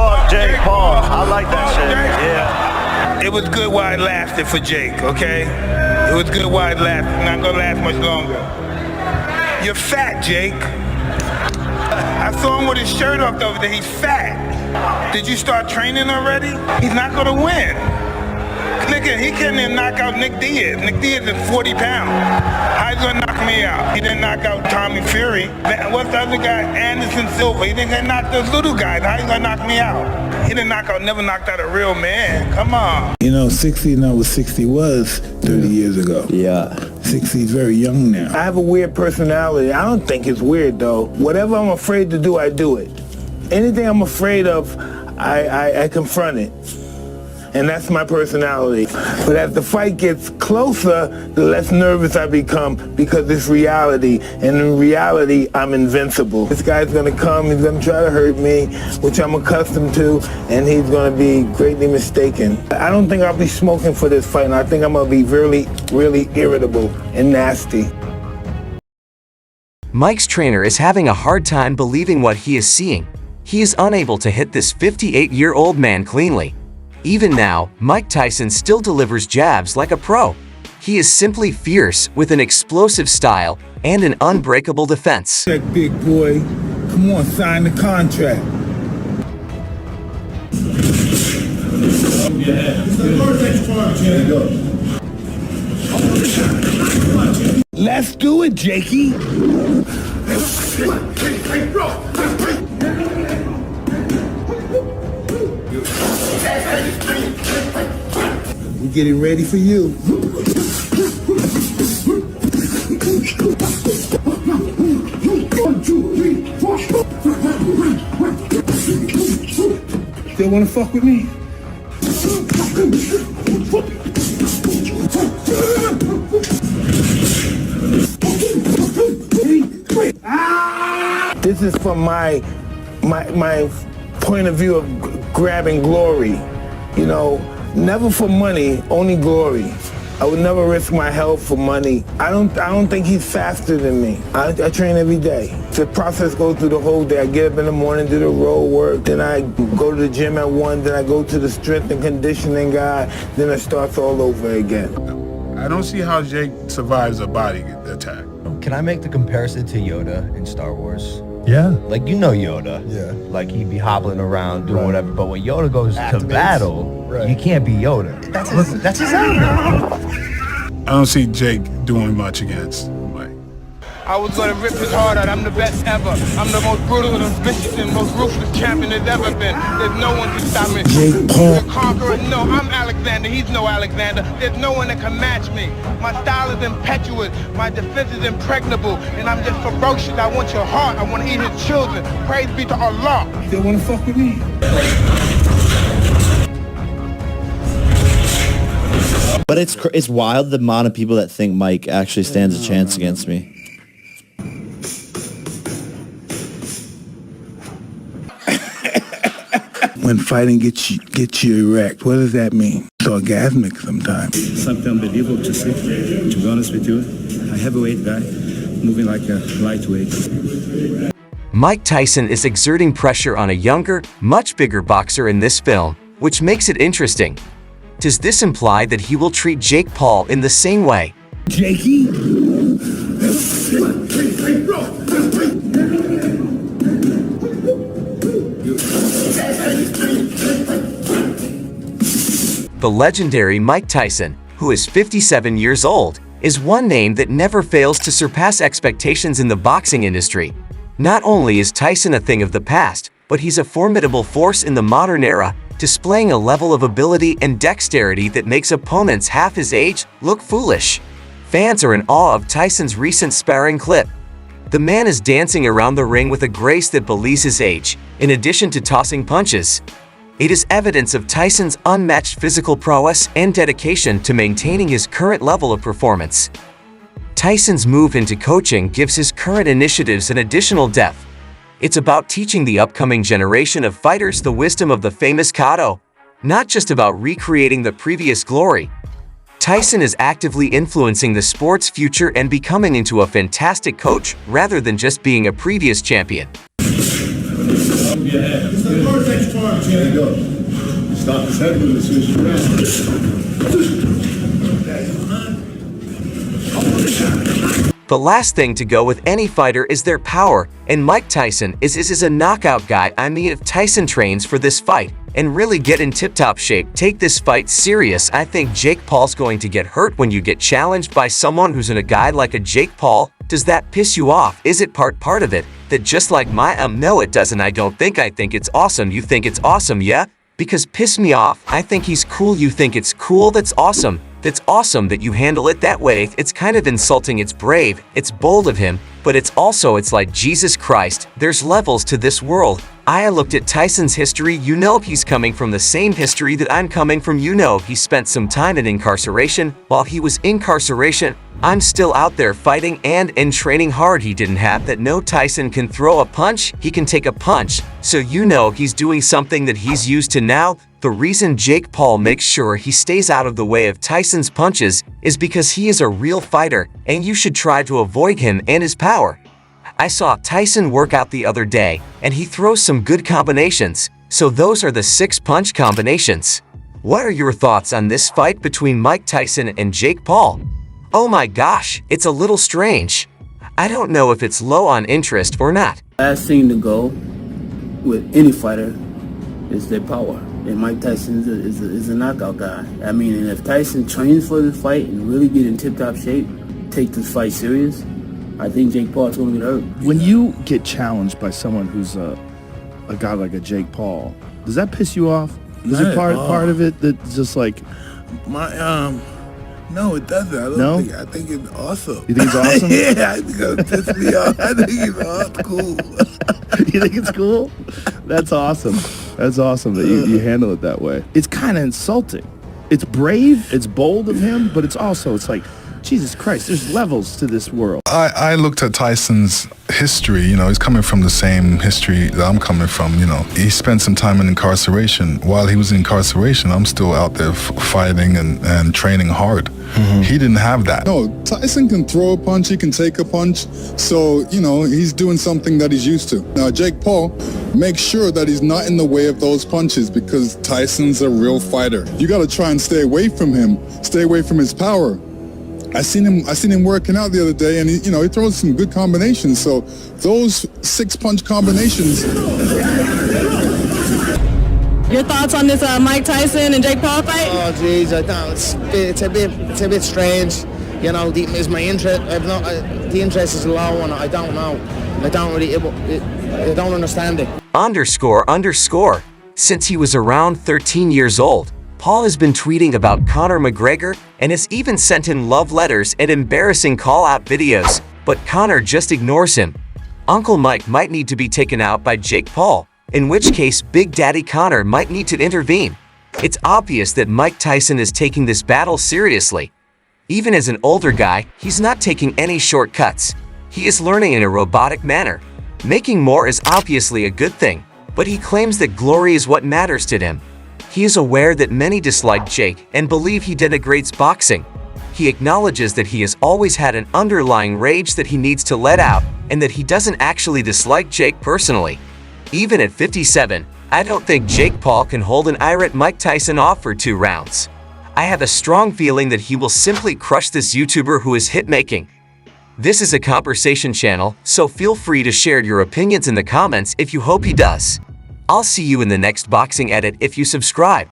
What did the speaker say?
Fuck Jake Paul. I like that shit. Yeah. It was good while it lasted for Jake, okay? It was good while it lasted. It's not gonna last much longer. You're fat, Jake. I saw him with his shirt off the other day. He's fat. Did you start training already? He's not gonna win. Nigga, he couldn't even knock out Nick Diaz. Nick Diaz is 40 pounds. How he gonna knock me out? He didn't knock out Tommy Fury. What's the other guy? Anderson Silva. He didn't knock those little guys. How he gonna knock me out? He didn't never knocked out a real man. Come on. You know, 60 not what 60 was 30 years ago. Yeah. 60 is very young now. I have a weird personality. I don't think it's weird, though. Whatever I'm afraid to do, I do it. Anything I'm afraid of, I confront it. And that's my personality. But as the fight gets closer, the less nervous I become because it's reality. And in reality, I'm invincible. This guy's gonna come, he's gonna try to hurt me, which I'm accustomed to, and he's gonna be greatly mistaken. I don't think I'll be smoking for this fight, and I think I'm gonna be really, really irritable and nasty. Mike's trainer is having a hard time believing what he is seeing. He is unable to hit this 58-year-old man cleanly. Even now, Mike Tyson still delivers jabs like a pro. He is simply fierce with an explosive style and an unbreakable defense. Check, big boy. Come on, sign the contract. Let's do it, Jakey. We getting ready for you. Still wanna fuck with me? This is from my point of view of grabbing glory. You know, never for money, only glory. I would never risk my health for money. I don't think he's faster than me. I train every day. The process goes through the whole day. I get up in the morning, do the road work, then I go to the gym at 1, then I go to the strength and conditioning guy, then it starts all over again. I don't see how Jake survives a body attack. Can I make the comparison to Yoda in Star Wars? Yeah. Like, you know Yoda. Yeah. Like, he'd be hobbling around, doing whatever. But when Yoda goes to battle, you can't be Yoda. That's his outfit. I don't see Jake doing much against Mike. I was gonna rip his heart out. I'm the best ever. I'm the most brutal and vicious and most ruthless champion there's ever been. There's no one to stop me. The conqueror, no, I'm Alexander. He's no Alexander. There's no one that can match me. My style is impetuous. My defense is impregnable. And I'm just ferocious. I want your heart. I want to eat his children. Praise be to Allah. Still wanna fuck with me? But it's wild the amount of people that think Mike actually stands a chance against me. When fighting gets you erect, what does that mean? It's orgasmic sometimes. Something unbelievable to see, to be honest with you. A heavyweight guy, moving like a lightweight. Mike Tyson is exerting pressure on a younger, much bigger boxer in this film, which makes it interesting. Does this imply that he will treat Jake Paul in the same way? Jakey? The legendary Mike Tyson, who is 57 years old, is one name that never fails to surpass expectations in the boxing industry. Not only is Tyson a thing of the past, but he's a formidable force in the modern era, displaying a level of ability and dexterity that makes opponents half his age look foolish. Fans are in awe of Tyson's recent sparring clip. The man is dancing around the ring with a grace that belies his age, in addition to tossing punches. It is evidence of Tyson's unmatched physical prowess and dedication to maintaining his current level of performance. Tyson's move into coaching gives his current initiatives an additional depth. It's about teaching the upcoming generation of fighters the wisdom of the famous Kato, not just about recreating the previous glory. Tyson is actively influencing the sport's future and becoming into a fantastic coach rather than just being a previous champion. It's the perfect time, There you go. Stop his head with as soon as you The last thing to go with any fighter is their power, and Mike Tyson is a knockout guy. I mean, if Tyson trains for this fight and really get in tip-top shape, take this fight serious, I think Jake Paul's going to get hurt when you get challenged by someone who's in a guy like a Jake Paul. Does that piss you off? Is it part of it that just like my no, it doesn't. I think it's awesome. You think it's awesome, yeah? Because piss me off. I think he's cool. You think it's cool. That's awesome. That's awesome that you handle it that way. It's kind of insulting. It's brave. It's bold of him. But it's like Jesus Christ. There's levels to this world. I looked at Tyson's history. You know he's coming from the same history that I'm coming from. You know he spent some time in incarceration. While he was incarceration, I'm still out there fighting and training hard. He didn't have that. No, Tyson can throw a punch. He can take a punch. So you know he's doing something that he's used to now. The reason Jake Paul makes sure he stays out of the way of Tyson's punches is because he is a real fighter, and you should try to avoid him and his power. I saw Tyson work out the other day, and he throws some good combinations. So those are the 6-punch combinations. What are your thoughts on this fight between Mike Tyson and Jake Paul? Oh my gosh, it's a little strange. I don't know if it's low on interest or not. Last thing to go with any fighter is their power. And Mike Tyson is a knockout guy. I mean, and if Tyson trains for this fight and really get in tip-top shape, take this fight serious, I think Jake Paul's going to get hurt. When you get challenged by someone who's a guy like a Jake Paul, does that piss you off? Is it part of it that's just like... No, it doesn't. I think it's awesome. You think it's awesome? Yeah, I think it'll piss me off. I think it's cool. You think it's cool? That's awesome. That's awesome that you handle it that way. It's kind of insulting. It's brave, it's bold of him, but it's like, Jesus Christ, there's levels to this world. I looked at Tyson's history. You know, he's coming from the same history that I'm coming from. You know, he spent some time in incarceration. While he was in incarceration, I'm still out there fighting and training hard. Mm-hmm. He didn't have that. No, Tyson can throw a punch, he can take a punch. So, you know, he's doing something that he's used to. Now, Jake Paul makes sure that he's not in the way of those punches because Tyson's a real fighter. You got to try and stay away from him, stay away from his power. I seen him working out the other day, and he throws some good combinations. So those 6-punch combinations. Your thoughts on this Mike Tyson and Jake Paul fight? Oh, geez, I don't. It's a bit strange. You know, is my interest? The interest is low, and I don't know. I don't understand it. __. Since he was around 13 years old, Paul has been tweeting about Conor McGregor and has even sent him love letters and embarrassing call-out videos, but Conor just ignores him. Uncle Mike might need to be taken out by Jake Paul, in which case Big Daddy Conor might need to intervene. It's obvious that Mike Tyson is taking this battle seriously. Even as an older guy, he's not taking any shortcuts. He is learning in a robotic manner. Making more is obviously a good thing, but he claims that glory is what matters to him. He is aware that many dislike Jake and believe he denigrates boxing. He acknowledges that he has always had an underlying rage that he needs to let out and that he doesn't actually dislike Jake personally. Even at 57, I don't think Jake Paul can hold an IRON Mike Tyson off for 2 rounds. I have a strong feeling that he will simply crush this YouTuber who is hit-making. This is a conversation channel, so feel free to share your opinions in the comments if you hope he does. I'll see you in the next boxing edit if you subscribe.